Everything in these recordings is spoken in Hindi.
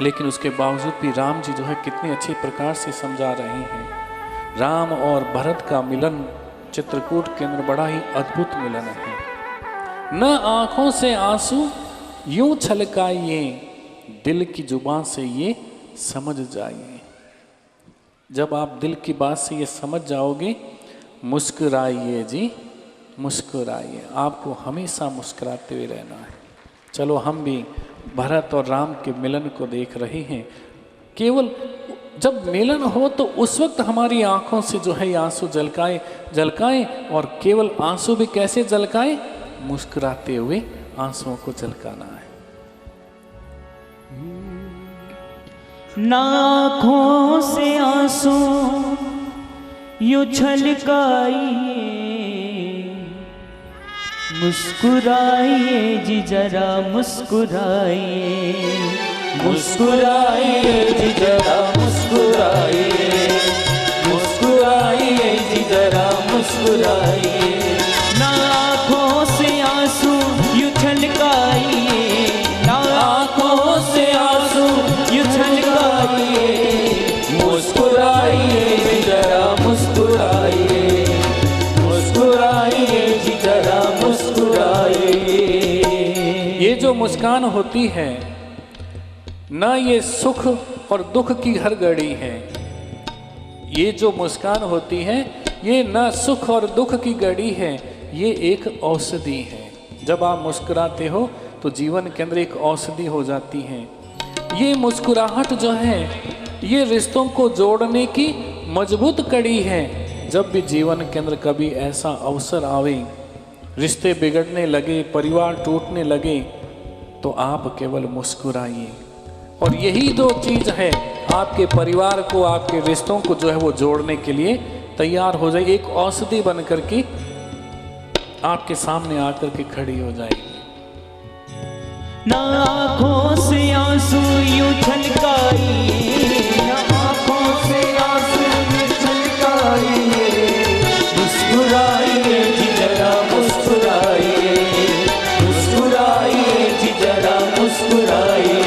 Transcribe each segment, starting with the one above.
लेकिन उसके बावजूद भी राम जी जो है कितने अच्छे प्रकार से समझा रहे हैं। राम और भरत का मिलन चित्रकूट के अंदर बड़ा ही अद्भुत मिलन है। न आंखों से आंसू यूं छलकाइए, दिल की जुबान से ये समझ जाइए। जब आप दिल की बात से ये समझ जाओगे, मुस्कुराइए जी, मुस्कुराइए। आपको हमेशा मुस्कुराते हुए रहना है। चलो हम भी भरत और राम के मिलन को देख रहे हैं। केवल जब मिलन हो तो उस वक्त हमारी आंखों से जो है आंसू झलकाए और केवल आंसू भी कैसे झलकाए, मुस्कुराते हुए आंसुओं को झलकाना है। नाखों से आंसू यूं छलकाइए, मुस्कुराइए जी जरा मुस्कुराइए, मुस्कुराइए जी जरा मुस्कुराइए, मुस्कुराइए जी जरा मुस्कुराइए। ना आँखों से आंसू यूं छलकाइए, ना आंखों से आंसू यूं छलकाइए, मुस्कुराइए जी जरा मुस्कुराइए, मुस्कुराइए जी जरा मुस्कुराइए। ये जो मुस्कान होती है ना, ये सुख और दुख की हर घड़ी है। ये जो मुस्कान होती है ये ना सुख और दुख की घड़ी है, ये एक औषधि है। जब आप मुस्कुराते हो तो जीवन के अंदर एक औषधि हो जाती है। ये मुस्कुराहट जो है ये रिश्तों को जोड़ने की मजबूत कड़ी है। जब भी जीवन के अंदर कभी ऐसा अवसर आवे, रिश्ते बिगड़ने लगे, परिवार टूटने लगे, तो आप केवल मुस्कुराइए और यही दो चीज है आपके परिवार को, आपके रिश्तों को जो है वो जोड़ने के लिए तैयार हो जाए। एक औषधि बन करके आपके सामने आकर के खड़ी हो जाएगी। ना आँखों से आंसू यूं छलकाइए, ना आँखों से आंसू यूं छलकाइए, मुस्कुराइए जी जरा मुस्कुराइए, मुस्कुराइए जी जरा मुस्कुराइए।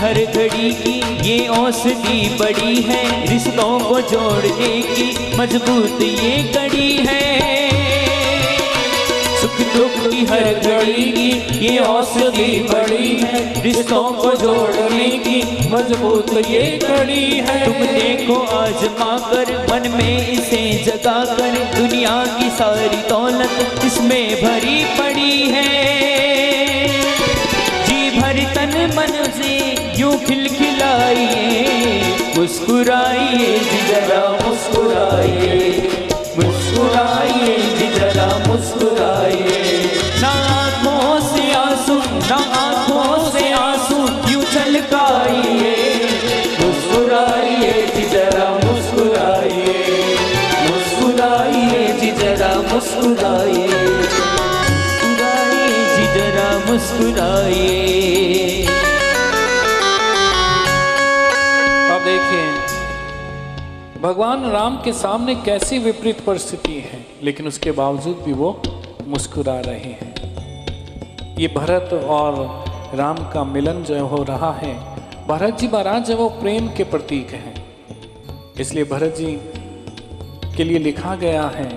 हर घड़ी की ये औषधि बड़ी है, रिश्तों को जोड़ने की मजबूत ये कड़ी है। सुख दुख की हर घड़ी की ये औषधि बड़ी है, रिश्तों को जोड़ने की मजबूत ये कड़ी है। तुम देखो आजमा कर मन में इसे जगा कर, दुनिया की सारी दौलत इसमें भरी पड़ी है। जी भर तन मन से यूं खिलखिलाइए, मुस्कुराइए जी जरा मुस्कुराइए, मुस्कुराइए जी जरा मुस्कुराइए। ना आँखों से आंसू, ना आँखों से आंसू यूं छलकाइए, मुस्कुराइए जी जरा मुस्कुराइए, मुस्कुराइए जी जरा मुस्कुराइए, मुस्कुराइए जी जरा मुस्कुराइए। देखिए भगवान राम के सामने कैसी विपरीत परिस्थिति है, लेकिन उसके बावजूद भी वो मुस्कुरा रहे हैं। ये भरत और राम का मिलन जो हो रहा है, भरत जी महाराज जो वो प्रेम के प्रतीक हैं, इसलिए भरत जी के लिए लिखा गया है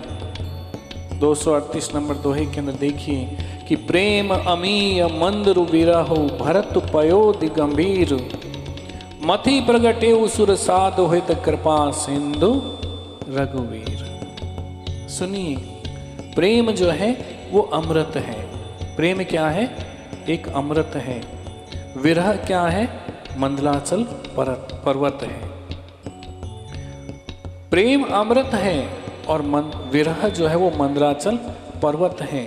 238 नंबर दोहे के अंदर देखिए कि प्रेम अमीय मंद विरहो भरत पयो दिगंभीर, मथि प्रगटे सुर साधु हित कृपा सिंधु रघुवीर। सुनिए, प्रेम जो है वो अमृत है। प्रेम क्या है? एक अमृत है। विरह क्या है? मंदलाचल पर्वत है। प्रेम अमृत है और विरह जो है वो मंदराचल पर्वत है।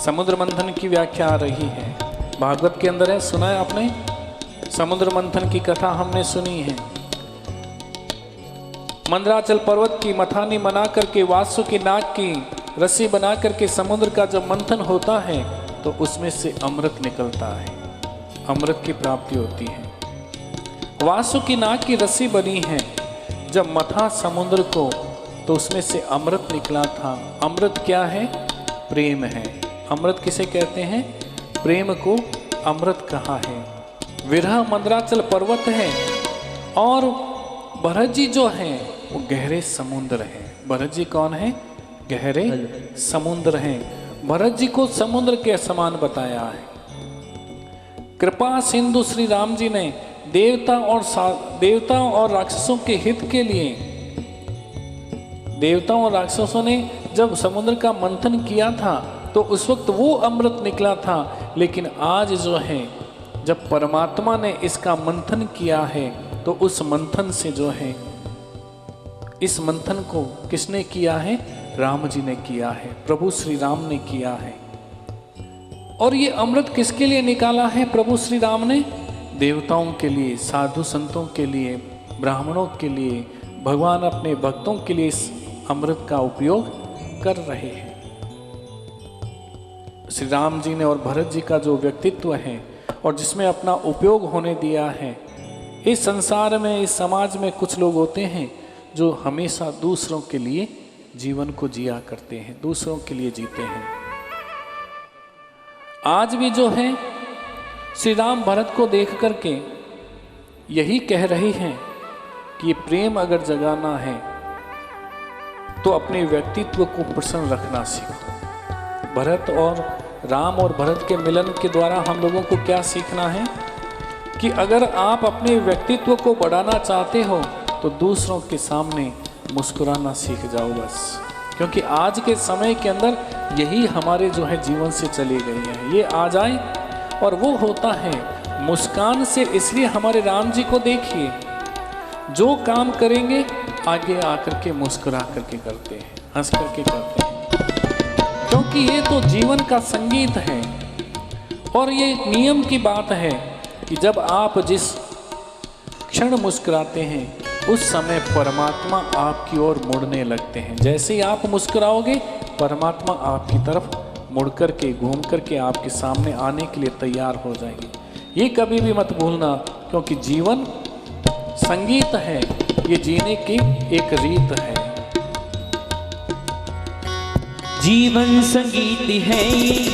समुद्र मंथन की व्याख्या आ रही है, भागवत के अंदर है, सुना है आपने? समुद्र मंथन की कथा हमने सुनी है। मंदराचल पर्वत की मथानी बना करके वासुकी नाग की रस्सी बना करके समुद्र का जब मंथन होता है तो उसमें से अमृत निकलता है, अमृत की प्राप्ति होती है। वासुकी नाग की रस्सी बनी है, जब मथा समुद्र को तो उसमें से अमृत निकला था। अमृत क्या है? प्रेम है। अमृत किसे कहते हैं? प्रेम को अमृत कहा है। विरह मंदराचल पर्वत है और भरत जी जो हैं वो गहरे समुद्र हैं। भरत जी कौन है? गहरे समुद्र हैं। भरत जी को समुद्र के समान बताया है। कृपा सिंधु श्री राम जी ने देवताओं और राक्षसों के हित के लिए, देवताओं और राक्षसों ने जब समुद्र का मंथन किया था तो उस वक्त वो अमृत निकला था। लेकिन आज जो है जब परमात्मा ने इसका मंथन किया है तो उस मंथन से जो है, इस मंथन को किसने किया है? राम जी ने किया है, प्रभु श्री राम ने किया है। और ये अमृत किसके लिए निकाला है प्रभु श्री राम ने? देवताओं के लिए, साधु संतों के लिए, ब्राह्मणों के लिए, भगवान अपने भक्तों के लिए इस अमृत का उपयोग कर रहे हैं। श्री राम जी ने और भरत जी का जो व्यक्तित्व है और जिसमें अपना उपयोग होने दिया है, इस संसार में, इस समाज में कुछ लोग होते हैं जो हमेशा दूसरों के लिए जीवन को जिया करते हैं, दूसरों के लिए जीते हैं। आज भी जो है श्री राम भरत को देख करके यही कह रही हैं कि ये प्रेम अगर जगाना है तो अपने व्यक्तित्व को प्रसन्न रखना सीखो। भरत और राम और भरत के मिलन के द्वारा हम लोगों को क्या सीखना है कि अगर आप अपने व्यक्तित्व को बढ़ाना चाहते हो तो दूसरों के सामने मुस्कुराना सीख जाओ बस। क्योंकि आज के समय के अंदर यही हमारे जो है जीवन से चली गई है। ये आ जाए और वो होता है मुस्कान से। इसलिए हमारे राम जी को देखिए, जो काम करेंगे आगे आकर के मुस्कुरा करके करते हैं, हंस करके करते हैं। क्योंकि ये तो जीवन का संगीत है और ये नियम की बात है कि जब आप जिस क्षण मुस्कुराते हैं उस समय परमात्मा आपकी ओर मुड़ने लगते हैं। जैसे ही आप मुस्कुराओगे परमात्मा आपकी तरफ मुड़ कर के, घूम कर के आपके सामने आने के लिए तैयार हो जाएंगे। ये कभी भी मत भूलना, क्योंकि जीवन संगीत है, ये जीने की एक रीत है। जीवन संगीत है,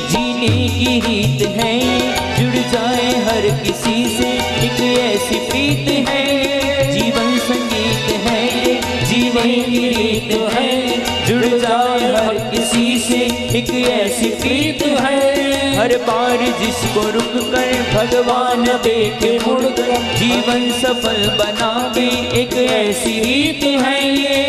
जीने की रीत है, जुड़ जाए हर किसी से एक ऐसी प्रीत है। जीवन संगीत है, जीवन की रीत है, जुड़ जाए हर किसी से एक ऐसी प्रीत है। हर बार जिसको रुक कर भगवान देखे मुड़ कर, जीवन सफल बनावे एक ऐसी रीत है ये।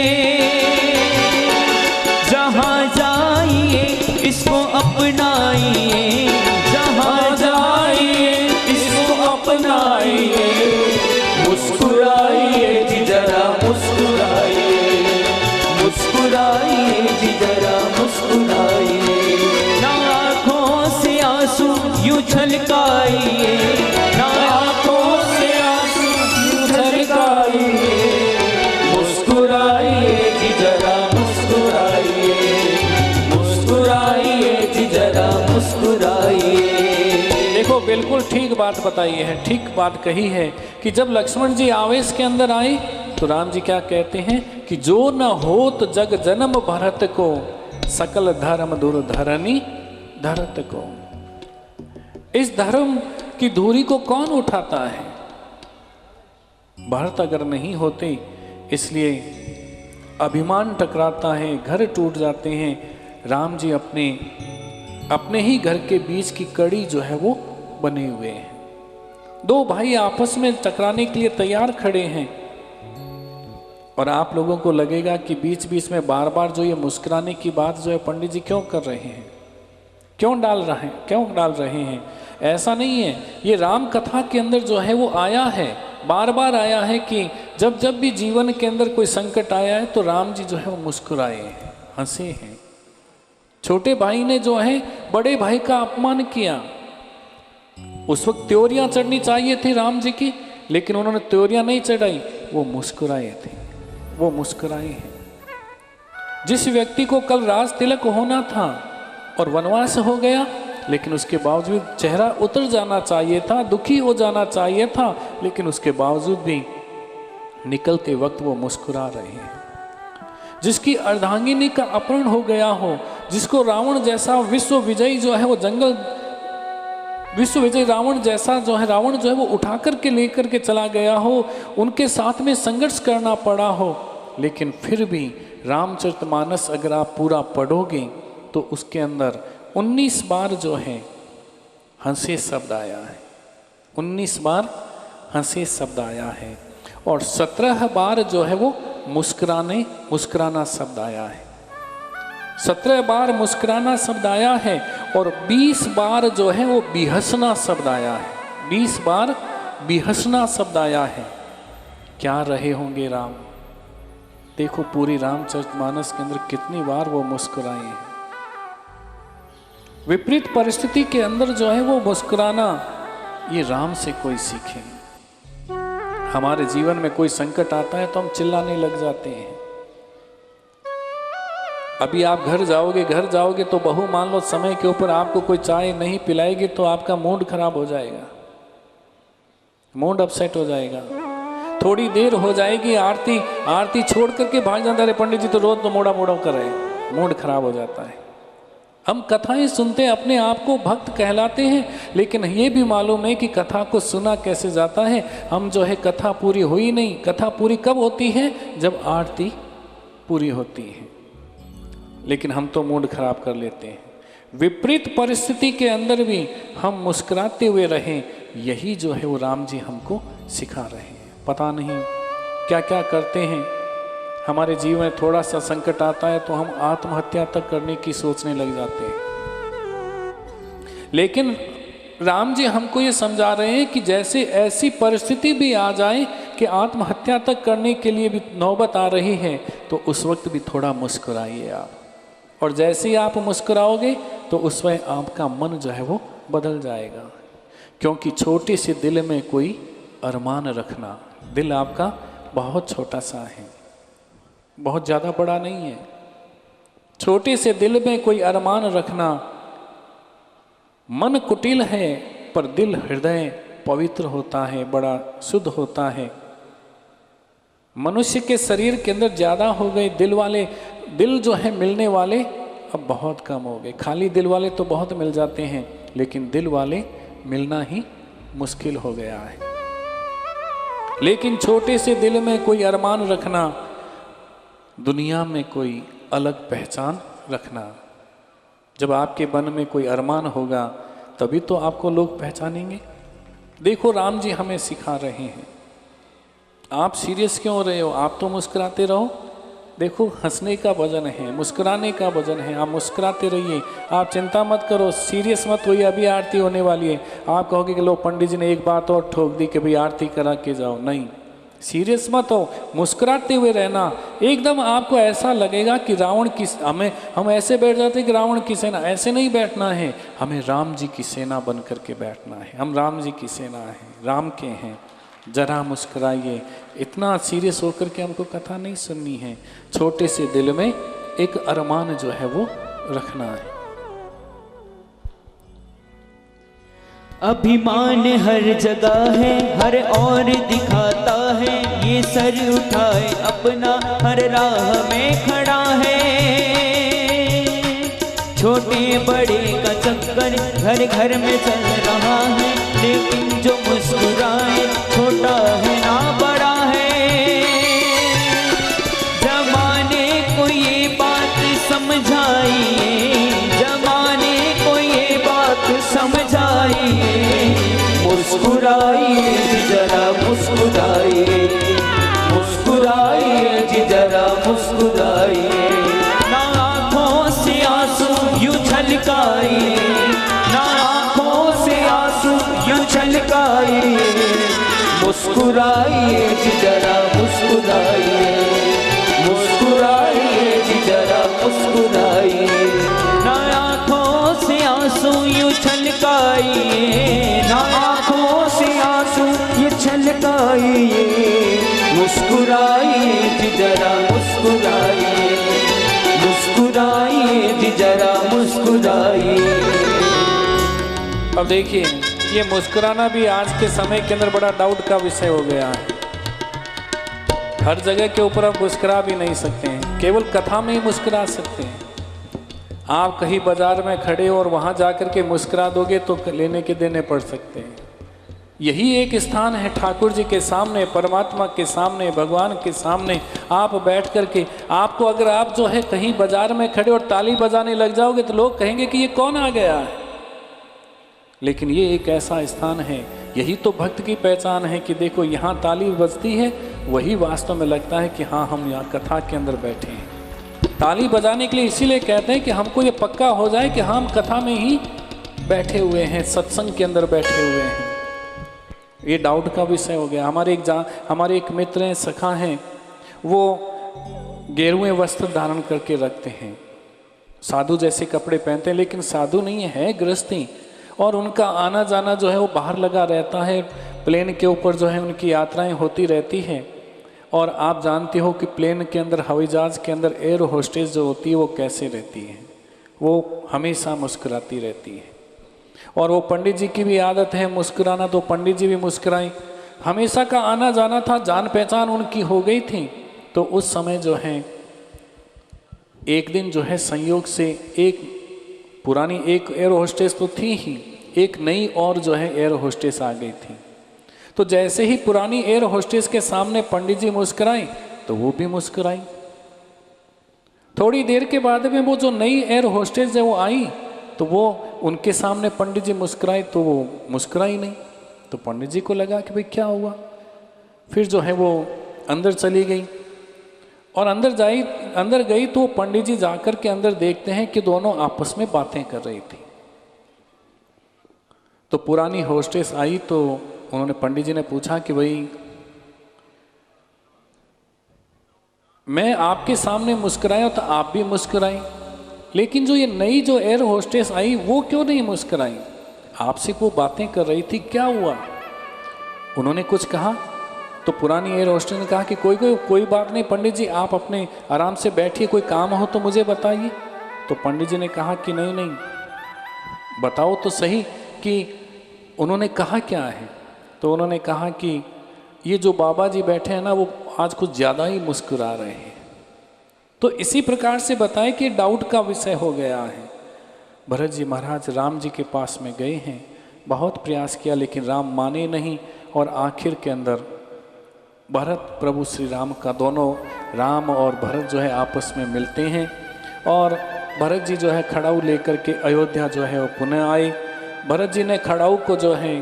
जहाँ जाइए इसको अपनाइए, जहाँ जाइए इसको अपनाइए। मुस्कुराइए जी जरा मुस्कुराइए, मुस्कुराइए जी जरा मुस्कुराइए। ना आँखों से आंसू यूं छलकाइए, ना आँखों से आंसू यूं छलकाइए। मुस्कुराइए जी जरा मुस्कुराइए, मुस्कुराइए जी जरा मुस्कुराइए। देखो बिल्कुल ठीक बात बताई है, ठीक बात कही है कि जब लक्ष्मण जी आवेश के अंदर आए तो राम जी क्या कहते हैं कि जो न होत जग जन्म भरत को, सकल धर्म दुर्धरनी धरत को। इस धर्म की धूरी को कौन उठाता है? भरत अगर नहीं होते, इसलिए अभिमान टकराता है, घर टूट जाते हैं। राम जी अपने ही घर के बीच की कड़ी जो है वो बने हुए हैं। दो भाई आपस में टकराने के लिए तैयार खड़े हैं और आप लोगों को लगेगा कि बीच बीच में बार बार जो ये मुस्कुराने की बात जो है पंडित जी क्यों कर रहे हैं, क्यों डाल रहे हैं? ऐसा नहीं है। ये राम कथा के अंदर जो है वो आया है, बार बार आया है कि जब जब भी जीवन के अंदर कोई संकट आया है तो राम जी जो है वो मुस्कुराए हैं, हंसे हैं। छोटे भाई ने जो है बड़े भाई का अपमान किया। उस वक्त त्योरियां चढ़नी चाहिए थी राम जी की, लेकिन उन्होंने त्योरियां नहीं चढ़ाई, वो मुस्कुराए थे। वो मुस्कुराए हैं। जिस व्यक्ति को कल राज तिलक होना था और वनवास हो गया, लेकिन उसके बावजूद चेहरा उतर जाना चाहिए था, दुखी हो जाना चाहिए था, लेकिन उसके बावजूद भी निकलते वक्त वो मुस्कुरा रहे हैं। जिसकी अर्धांगिनी का अपहरण हो गया हो, जिसको रावण जैसा विश्व विजयी जो है वो जंगल विश्व विजयी रावण जैसा जो है रावण जो है वो उठा करके लेकर के चला गया हो, उनके साथ में संघर्ष करना पड़ा हो, लेकिन फिर भी रामचरितमानस अगर आप पूरा पढ़ोगे तो उसके अंदर 19 बार जो है हंसे शब्द आया है, 19 बार हंसे शब्द आया है, और 17 बार जो है वो मुस्कुराना शब्द आया है। 17 बार मुस्कुराना शब्द आया है और 20 बार जो है वो बिहसना शब्द आया है। 20 बार बिहसना शब्द आया है। क्या रहे होंगे राम? देखो पूरी रामचरितमानस के अंदर कितनी बार वो मुस्कुराए हैं। विपरीत परिस्थिति के अंदर जो है वो मुस्कुराना, ये राम से कोई सीखे। हमारे जीवन में कोई संकट आता है तो हम चिल्लाने लग जाते हैं। अभी आप घर जाओगे तो बहू मान लो समय के ऊपर आपको कोई चाय नहीं पिलाएगी तो आपका मूड खराब हो जाएगा, मूड अपसेट हो जाएगा। थोड़ी देर हो जाएगी, आरती छोड़ करके भाग जाता है, पंडित जी तो रोज तो मोड़ा कर रहे, मूड खराब हो जाता है। हम कथाएं सुनते हैं, अपने आप को भक्त कहलाते हैं, लेकिन ये भी मालूम नहीं कि कथा को सुना कैसे जाता है। हम जो है कथा पूरी हुई नहीं। कथा पूरी कब होती है? जब आरती पूरी होती है, लेकिन हम तो मूड खराब कर लेते हैं। विपरीत परिस्थिति के अंदर भी हम मुस्कुराते हुए रहें, यही जो है वो राम जी हमको सिखा रहे हैं। पता नहीं क्या क्या करते हैं, हमारे जीवन में थोड़ा सा संकट आता है तो हम आत्महत्या तक करने की सोचने लग जाते हैं। लेकिन राम जी हमको ये समझा रहे हैं कि जैसे ऐसी परिस्थिति भी आ जाए कि आत्महत्या तक करने के लिए भी नौबत आ रही है, तो उस वक्त भी थोड़ा मुस्कुराइए आप, और जैसे ही आप मुस्कुराओगे तो उस वक्त आपका मन जो है वो बदल जाएगा। क्योंकि छोटे से दिल में कोई अरमान रखना, दिल आपका बहुत छोटा सा है, बहुत ज़्यादा बड़ा नहीं है। छोटे से दिल में कोई अरमान रखना, मन कुटिल है पर दिल हृदय पवित्र होता है, बड़ा शुद्ध होता है। मनुष्य के शरीर के अंदर ज़्यादा हो गए दिल जो है मिलने वाले अब बहुत कम हो गए। खाली दिल वाले तो बहुत मिल जाते हैं, लेकिन दिल वाले मिलना ही मुश्किल हो गया है। लेकिन छोटे से दिल में कोई अरमान रखना, दुनिया में कोई अलग पहचान रखना। जब आपके मन में कोई अरमान होगा तभी तो आपको लोग पहचानेंगे। देखो राम जी हमें सिखा रहे हैं, आप सीरियस क्यों रहे हो? आप तो मुस्कुराते रहो। देखो हंसने का वजन है, मुस्कुराने का वजन है, आप मुस्कुराते रहिए, आप चिंता मत करो, सीरियस मत होइए। अभी आरती होने वाली है, आप कहोगे कि लो पंडित जी ने एक बात और ठोक दी कि भाई आरती करा के जाओ। नहीं, सीरियस मत हो, मुस्कुराते हुए रहना। एकदम आपको ऐसा लगेगा कि रावण की हम ऐसे बैठ जाते हैं कि रावण की सेना, ऐसे नहीं बैठना है, हमें राम जी की सेना बन करके बैठना है। हम राम जी की सेना हैं, राम के हैं। जरा मुस्कुराइए। इतना सीरियस होकर के हमको कथा नहीं सुननी है, छोटे से दिल में एक अरमान जो है वो रखना है। अभिमान हर जगह है, हर और दिखाता है, ये सर उठाए अपना हर राह में खड़ा है। छोटे बड़े का चक्कर घर घर में चल रहा है, लेकिन जो मुस्कुराए छोटा है ना बड़ा है। जमाने को ये बात समझाइए, जमाने को ये बात समझाइए। मुस्कुराइए जी जरा मुस्कुराइए, मुस्कुराइए जी जरा मुस्कुराइए। ना आँखों से आंसू यूं छलकाइए, ना आँखों से आंसू यूं छलकाइए। मुस्कुराइए जी जरा मुस्कुराइए, मुस्कुराइए जी जरा मुस्कुराइए। ना आँखों से आंसू यूं छलकाइए, ना आँखों से आंसू ये छलकाइए। मुस्कुराइए जी जरा जरा मुस्कुराइए। अब देखिए, ये मुस्कुराना भी आज के समय के अंदर बड़ा डाउट का विषय हो गया है। हर जगह के ऊपर आप मुस्कुरा भी नहीं सकते हैं, केवल कथा में ही मुस्कुरा सकते हैं। आप कहीं बाजार में खड़े हो और वहां जाकर के मुस्कुरा दोगे तो लेने के देने पड़ सकते हैं। यही एक स्थान है ठाकुर जी के सामने, परमात्मा के सामने, भगवान के सामने आप बैठ करके, आपको अगर आप जो है कहीं बाजार में खड़े और ताली बजाने लग जाओगे तो लोग कहेंगे कि ये कौन आ गया है। लेकिन ये एक ऐसा स्थान है, यही तो भक्त की पहचान है कि देखो यहाँ ताली बजती है, वही वास्तव में लगता है कि हाँ हम यहाँ कथा के अंदर बैठे हैं। ताली बजाने के लिए इसीलिए कहते हैं कि हमको ये पक्का हो जाए कि हम कथा में ही बैठे हुए हैं, सत्संग के अंदर बैठे हुए हैं। ये डाउट का विषय हो गया। हमारे एक मित्र हैं, सखा हैं, वो गेरुए वस्त्र धारण करके रखते हैं, साधु जैसे कपड़े पहनते हैं, लेकिन साधु नहीं है, गृहस्थी। और उनका आना जाना जो है वो बाहर लगा रहता है, प्लेन के ऊपर जो है उनकी यात्राएं होती रहती हैं। और आप जानते हो कि प्लेन के अंदर, हवाई जहाज के अंदर एयर होस्टेस जो होती है वो कैसे रहती है, वो हमेशा मुस्कुराती रहती है। और वो पंडित जी की भी आदत है मुस्कुराना, तो पंडित जी भी मुस्कुराएं। हमेशा का आना जाना था, जान पहचान उनकी हो गई थी। तो उस समय जो है एक दिन जो है संयोग से एक पुरानी एक एयर होस्टेस तो थी ही, एक नई और जो है एयर होस्टेस आ गई थी। तो जैसे ही पुरानी एयर होस्टेस के सामने पंडित जी मुस्कुराए तो वो भी मुस्कुराई। थोड़ी देर के बाद में वो जो नई एयर होस्टेस है वो आई, तो वो उनके सामने पंडित जी मुस्कुराए तो वो मुस्कुराई नहीं। तो पंडित जी को लगा कि भाई क्या हुआ। फिर जो है वो अंदर चली गई, और अंदर गई तो पंडित जी जाकर के अंदर देखते हैं कि दोनों आपस में बातें कर रही थी। तो पुरानी होस्टेस आई तो उन्होंने, पंडित जी ने पूछा कि भाई मैं आपके सामने मुस्कुराया तो आप भी मुस्कुराई, लेकिन जो ये नई जो एयर होस्टेस आई वो क्यों नहीं मुस्कुराई, आपसे वो बातें कर रही थी, क्या हुआ। उन्होंने कुछ कहा तो पुरानी एयर होस्टेस ने कहा कि कोई बात नहीं पंडित जी, आप अपने आराम से बैठिए, कोई काम हो तो मुझे बताइए। तो पंडित जी ने कहा कि नहीं बताओ तो सही कि उन्होंने कहा क्या है। तो उन्होंने कहा कि ये जो बाबा जी बैठे हैं ना, वो आज कुछ ज़्यादा ही मुस्कुरा रहे हैं। तो इसी प्रकार से बताएं कि डाउट का विषय हो गया है। भरत जी महाराज राम जी के पास में गए हैं, बहुत प्रयास किया लेकिन राम माने नहीं, और आखिर के अंदर भरत प्रभु श्री राम का, दोनों राम और भरत जो है आपस में मिलते हैं। और भरत जी जो है खड़ाऊ लेकर के अयोध्या जो है वो पुनः आए। भरत जी ने खड़ाऊ को जो है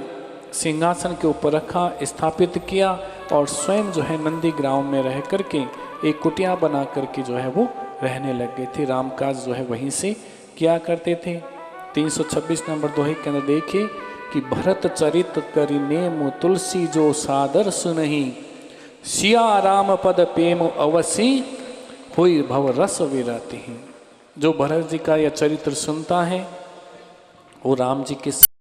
सिंहासन के ऊपर रखा, स्थापित किया, और स्वयं जो है नंदी ग्राम में रह करके एक कुटिया बना करके जो है वो रहने लग गए थे। रामकाज जो है वहीं से किया करते थे। 326 नंबर दोहे के अंदर देखिए कि भरत चरित करि नेम तुलसी जो सादर सुनहि, सिया राम पद प्रेम अवसी हुई भव रस विरति। जो भरत जी का यह चरित्र सुनता है वो राम जी के